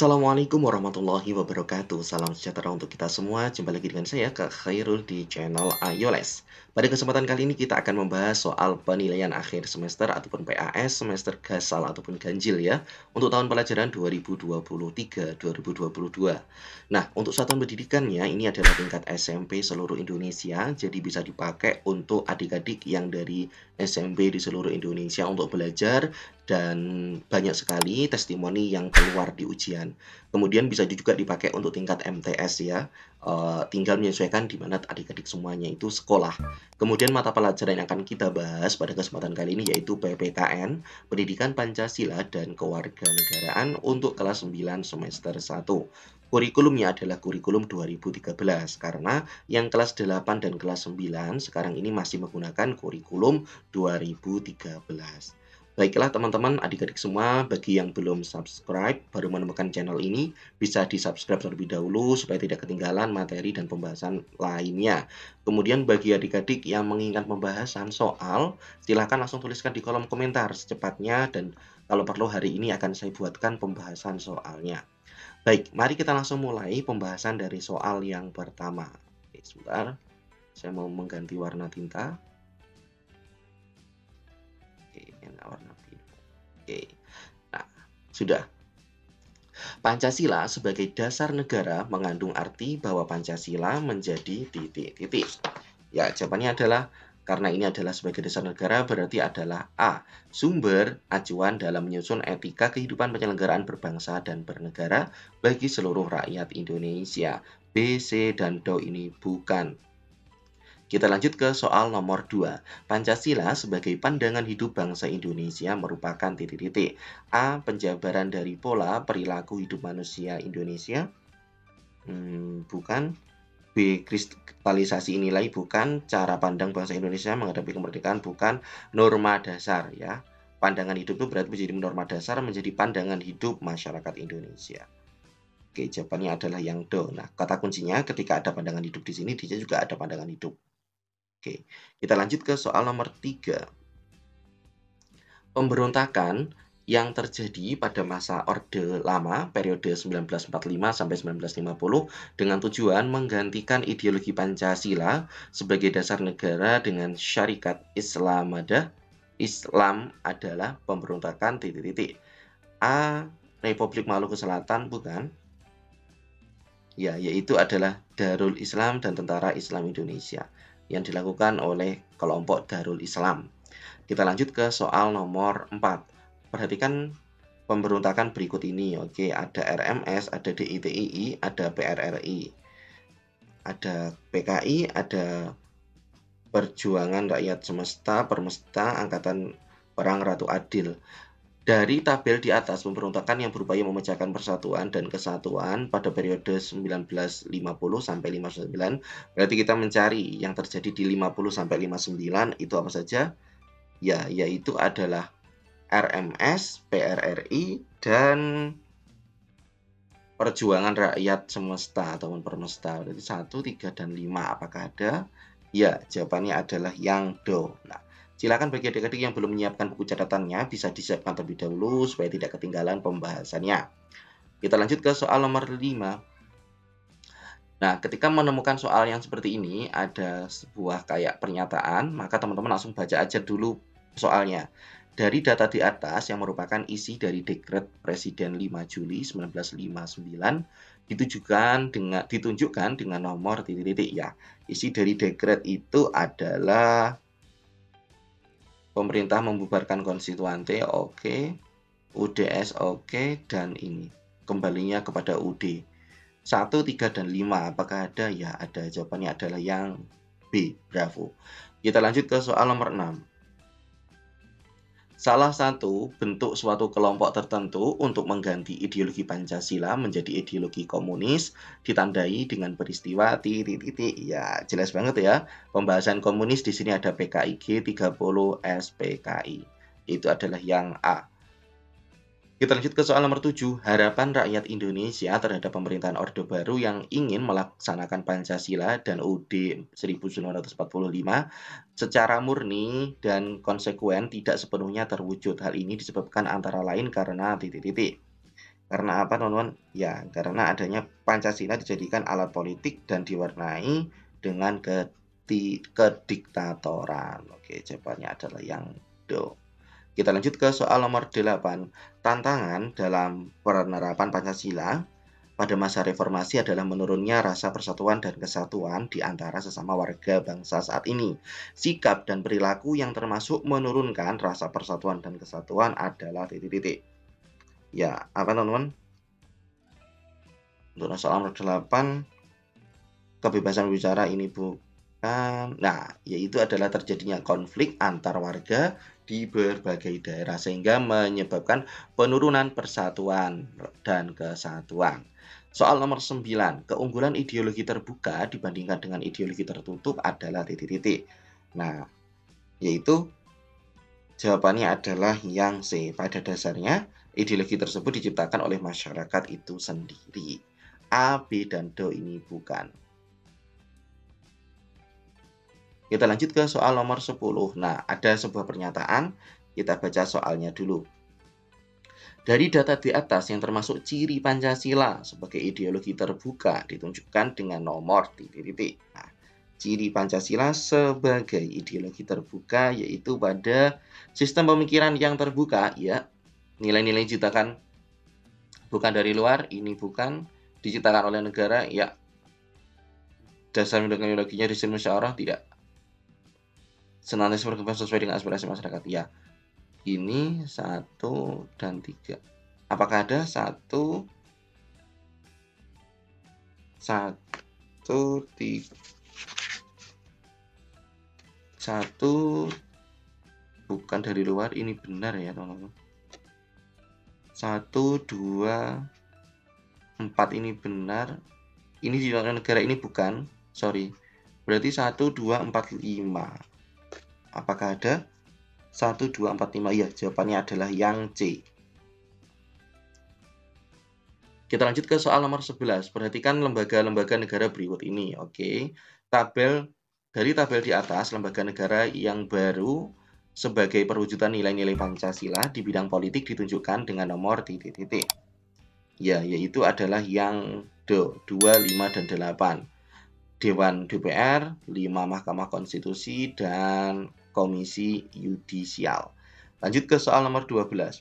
Assalamualaikum warahmatullahi wabarakatuh. Salam sejahtera untuk kita semua. Jumpa lagi dengan saya, Kak Khairul, di channel Ayoles. Pada kesempatan kali ini kita akan membahas soal penilaian akhir semester ataupun PAS semester gasal ataupun ganjil ya untuk tahun pelajaran 2023-2022. Nah, untuk satuan pendidikannya ini adalah tingkat SMP seluruh Indonesia, jadi bisa dipakai untuk adik-adik yang dari SMP di seluruh Indonesia untuk belajar dan banyak sekali testimoni yang keluar di ujian. Kemudian bisa juga dipakai untuk tingkat MTS ya, tinggal menyesuaikan di mana adik-adik semuanya itu sekolah. Kemudian mata pelajaran yang akan kita bahas pada kesempatan kali ini yaitu PPKN, Pendidikan Pancasila dan Kewarganegaraan untuk kelas 9 semester 1. Kurikulumnya adalah kurikulum 2013 karena yang kelas 8 dan kelas 9 sekarang ini masih menggunakan kurikulum 2013. Baiklah teman-teman, adik-adik semua, bagi yang belum subscribe, baru menemukan channel ini, bisa di-subscribe terlebih dahulu supaya tidak ketinggalan materi dan pembahasan lainnya. Kemudian bagi adik-adik yang menginginkan pembahasan soal, silahkan langsung tuliskan di kolom komentar secepatnya dan kalau perlu hari ini akan saya buatkan pembahasan soalnya. Baik, mari kita langsung mulai pembahasan dari soal yang pertama. Oke, sebentar, saya mau mengganti warna tinta. Oke, ini warna biru. Oke, nah, sudah. Pancasila sebagai dasar negara mengandung arti bahwa Pancasila menjadi titik-titik. Ya, jawabannya adalah karena ini adalah sebagai dasar negara berarti adalah A. Sumber acuan dalam menyusun etika kehidupan penyelenggaraan berbangsa dan bernegara bagi seluruh rakyat Indonesia. B, C, dan D ini bukan. Kita lanjut ke soal nomor 2. Pancasila sebagai pandangan hidup bangsa Indonesia merupakan titik-titik. A. Penjabaran dari pola perilaku hidup manusia Indonesia. Bukan. B. Kristalisasi nilai, bukan. Cara pandang bangsa Indonesia menghadapi kemerdekaan, bukan. Norma dasar ya. Pandangan hidup itu berarti menjadi norma dasar, menjadi pandangan hidup masyarakat Indonesia. Oke, jawabannya adalah yang D. Nah, kata kuncinya ketika ada pandangan hidup di sini, dia juga ada pandangan hidup. Oke, kita lanjut ke soal nomor 3. Pemberontakan yang terjadi pada masa Orde Lama periode 1945 sampai 1950 dengan tujuan menggantikan ideologi Pancasila sebagai dasar negara dengan syarikat Islamadah. Islam adalah pemberontakan titik-titik. A. Republik Maluku Selatan, bukan. Ya, yaitu adalah Darul Islam dan Tentara Islam Indonesia yang dilakukan oleh kelompok Darul Islam. Kita lanjut ke soal nomor 4. Perhatikan pemberontakan berikut ini. Oke, ada RMS, ada DITII, ada PRRI, ada PKI, ada Perjuangan Rakyat Semesta, Permesta, Angkatan Perang Ratu Adil. Dari tabel di atas, pemberontakan yang berupaya memecahkan persatuan dan kesatuan pada periode 1950 sampai 59, berarti kita mencari yang terjadi di 50 sampai 59 itu apa saja? Ya, yaitu adalah RMS, PRRI, dan Perjuangan Rakyat Semesta ataupun Permesta. Berarti 1, 3, dan 5. Apakah ada? Ya, jawabannya adalah yang do. Nah, silakan bagi adik-adik yang belum menyiapkan buku catatannya bisa disiapkan terlebih dahulu supaya tidak ketinggalan pembahasannya. Kita lanjut ke soal nomor 5. Nah, ketika menemukan soal yang seperti ini ada sebuah kayak pernyataan, maka teman-teman langsung baca aja dulu soalnya. Dari data di atas yang merupakan isi dari Dekret Presiden 5 Juli 1959 ditunjukkan dengan nomor titik-titik ya. Isi dari dekret itu adalah pemerintah membubarkan konstituante, oke. UDS, oke. Dan ini kembalinya kepada UD. 1, 3, dan 5. Apakah ada? Ya, ada. Jawabannya adalah yang B. Bravo. Kita lanjut ke soal nomor 6. Salah satu bentuk suatu kelompok tertentu untuk mengganti ideologi Pancasila menjadi ideologi komunis ditandai dengan peristiwa titik-titik. Ya, jelas banget ya. Pembahasan komunis di sini ada PKIG 30 SPKI. Itu adalah yang A. Kita lanjut ke soal nomor 7. Harapan rakyat Indonesia terhadap pemerintahan Orde Baru yang ingin melaksanakan Pancasila dan UUD 1945 secara murni dan konsekuen tidak sepenuhnya terwujud. Hal ini disebabkan antara lain karena titik-titik. Karena apa, teman-teman? Ya, karena adanya Pancasila dijadikan alat politik dan diwarnai dengan kediktatoran. Oke, jawabannya adalah yang do. Kita lanjut ke soal nomor 8. Tantangan dalam penerapan Pancasila pada masa reformasi adalah menurunnya rasa persatuan dan kesatuan di antara sesama warga bangsa saat ini. Sikap dan perilaku yang termasuk menurunkan rasa persatuan dan kesatuan adalah titik-titik. Ya, apa teman-teman? Untuk soal nomor 8, kebebasan bicara ini bukan. Nah, yaitu adalah terjadinya konflik antar warga di berbagai daerah sehingga menyebabkan penurunan persatuan dan kesatuan. Soal nomor 9, keunggulan ideologi terbuka dibandingkan dengan ideologi tertutup adalah titik-titik. Nah, yaitu jawabannya adalah yang C. Pada dasarnya, ideologi tersebut diciptakan oleh masyarakat itu sendiri. A, B, dan D ini bukan. Kita lanjut ke soal nomor 10. Nah, ada sebuah pernyataan, kita baca soalnya dulu. Dari data di atas yang termasuk ciri Pancasila sebagai ideologi terbuka ditunjukkan dengan nomor titik-titik. Nah, ciri Pancasila sebagai ideologi terbuka yaitu pada sistem pemikiran yang terbuka, ya. Nilai-nilai diciptakan bukan dari luar, ini bukan diciptakan oleh negara, ya. Dasar ideologinya sistem musyawarah, tidak. Senantiasa berkembang sesuai dengan aspirasi masyarakat, ya. Ini 1 dan 3. Apakah ada 1, 3, 1 bukan dari luar, ini benar ya teman-teman. 1, 2, 4 ini benar. Ini di negara ini bukan, sorry. Berarti 1, 2, 4, 5. Apakah ada 1, 2, 4, 5? Ya, jawabannya adalah yang C. Kita lanjut ke soal nomor 11. Perhatikan lembaga-lembaga negara berikut ini. Oke. Dari tabel di atas, lembaga negara yang baru sebagai perwujudan nilai-nilai Pancasila di bidang politik ditunjukkan dengan nomor titik-titik. Ya, yaitu adalah yang D, 2, 5, dan 8. Dewan DPR, 5 Mahkamah Konstitusi, dan Komisi Yudisial. Lanjut ke soal nomor 12.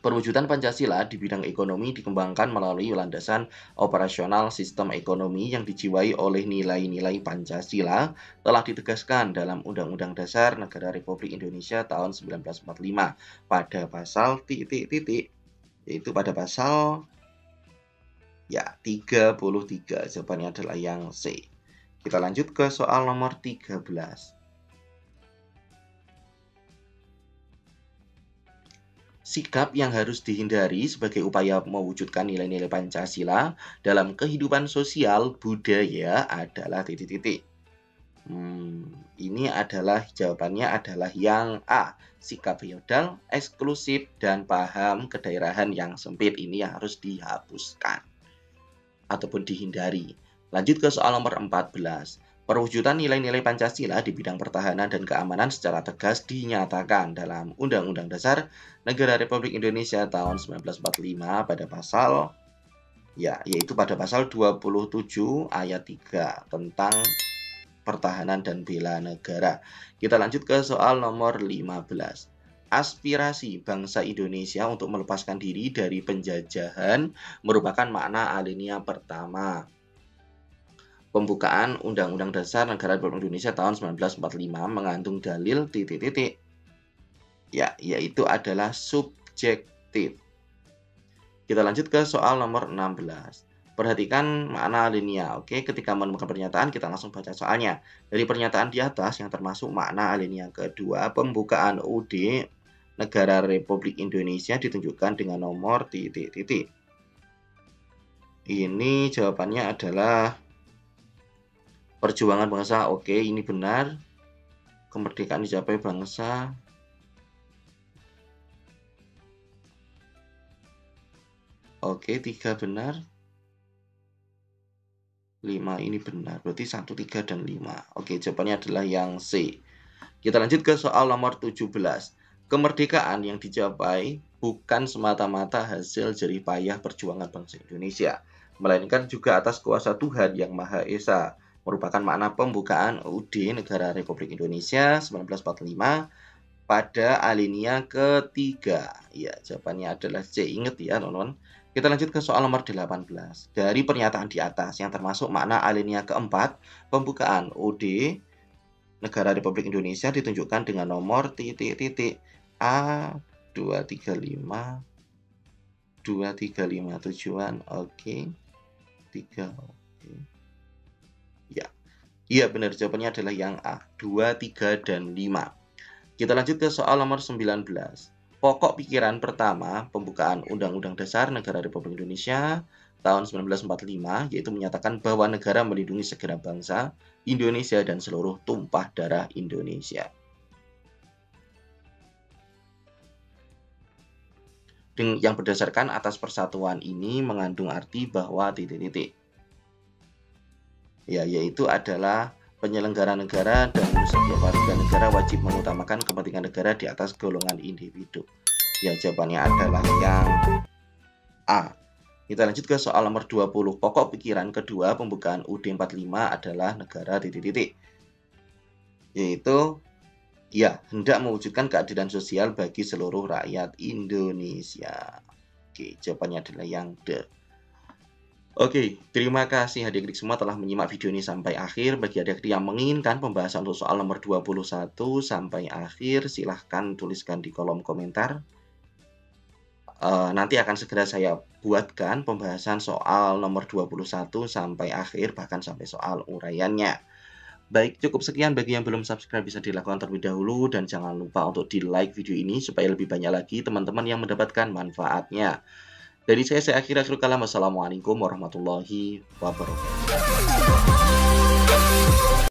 Perwujudan Pancasila di bidang ekonomi dikembangkan melalui landasan operasional sistem ekonomi yang dijiwai oleh nilai-nilai Pancasila telah ditegaskan dalam Undang-Undang Dasar Negara Republik Indonesia tahun 1945 pada pasal titik-titik, yaitu pada pasal 33. Jawabannya adalah yang C. Kita lanjut ke soal nomor 13. Sikap yang harus dihindari sebagai upaya mewujudkan nilai-nilai Pancasila dalam kehidupan sosial budaya adalah titik-titik. Ini adalah jawabannya adalah yang A. Sikap feodal, eksklusif, dan paham kedaerahan yang sempit. Ini yang harus dihapuskan ataupun dihindari. Lanjut ke soal nomor 14. Perwujudan nilai-nilai Pancasila di bidang pertahanan dan keamanan secara tegas dinyatakan dalam Undang-Undang Dasar Negara Republik Indonesia tahun 1945 pada pasal, yaitu pada pasal 27 ayat 3 tentang pertahanan dan bela negara. Kita lanjut ke soal nomor 15. Aspirasi bangsa Indonesia untuk melepaskan diri dari penjajahan merupakan makna alinea pertama pembukaan Undang-Undang Dasar Negara Republik Indonesia tahun 1945 mengandung dalil titik-titik. Ya, yaitu adalah subjektif. Kita lanjut ke soal nomor 16. Perhatikan makna alinea. Oke, ketika menemukan pernyataan, kita langsung baca soalnya. Dari pernyataan di atas yang termasuk makna alinea kedua, pembukaan UUD Negara Republik Indonesia ditunjukkan dengan nomor titik-titik. Ini jawabannya adalah perjuangan bangsa. Oke, ini benar. Kemerdekaan dicapai bangsa. Oke, 3 benar. 5 ini benar. Berarti 1, 3, dan 5. Oke, jawabannya adalah yang C. Kita lanjut ke soal nomor 17. Kemerdekaan yang dicapai bukan semata-mata hasil jerih payah perjuangan bangsa Indonesia, melainkan juga atas kuasa Tuhan Yang Maha Esa, merupakan makna pembukaan UUD Negara Republik Indonesia 1945 pada alinea ketiga. Ya, jawabannya adalah C. Ingat ya, teman-teman. Kita lanjut ke soal nomor 18. Dari pernyataan di atas yang termasuk makna alinea keempat, pembukaan UUD Negara Republik Indonesia ditunjukkan dengan nomor titik-titik A 235 tujuan. Oke. 3. Oke. Ya. Iya, benar, jawabannya adalah yang A, 2, 3, dan 5. Kita lanjut ke soal nomor 19. Pokok pikiran pertama pembukaan Undang-Undang Dasar Negara Republik Indonesia tahun 1945 yaitu menyatakan bahwa negara melindungi segenap bangsa Indonesia dan seluruh tumpah darah Indonesia. Yang berdasarkan atas persatuan ini mengandung arti bahwa titik-titik. Ya, yaitu adalah penyelenggara negara dan setiap warga negara wajib mengutamakan kepentingan negara di atas golongan individu. Ya, jawabannya adalah yang A. Kita lanjut ke soal nomor 20. Pokok pikiran kedua pembukaan UUD 45 adalah negara titik-titik. Yaitu ya, hendak mewujudkan keadilan sosial bagi seluruh rakyat Indonesia. Oke, jawabannya adalah yang D. Oke, terima kasih adik-adik semua telah menyimak video ini sampai akhir. Bagi adik-adik yang menginginkan pembahasan untuk soal nomor 21 sampai akhir, silahkan tuliskan di kolom komentar. Nanti akan segera saya buatkan pembahasan soal nomor 21 sampai akhir, bahkan sampai soal uraiannya. Baik, cukup sekian. Bagi yang belum subscribe bisa dilakukan terlebih dahulu. Dan jangan lupa untuk di-like video ini supaya lebih banyak lagi teman-teman yang mendapatkan manfaatnya. Dari saya akhiri kalam. Wassalamualaikum warahmatullahi wabarakatuh.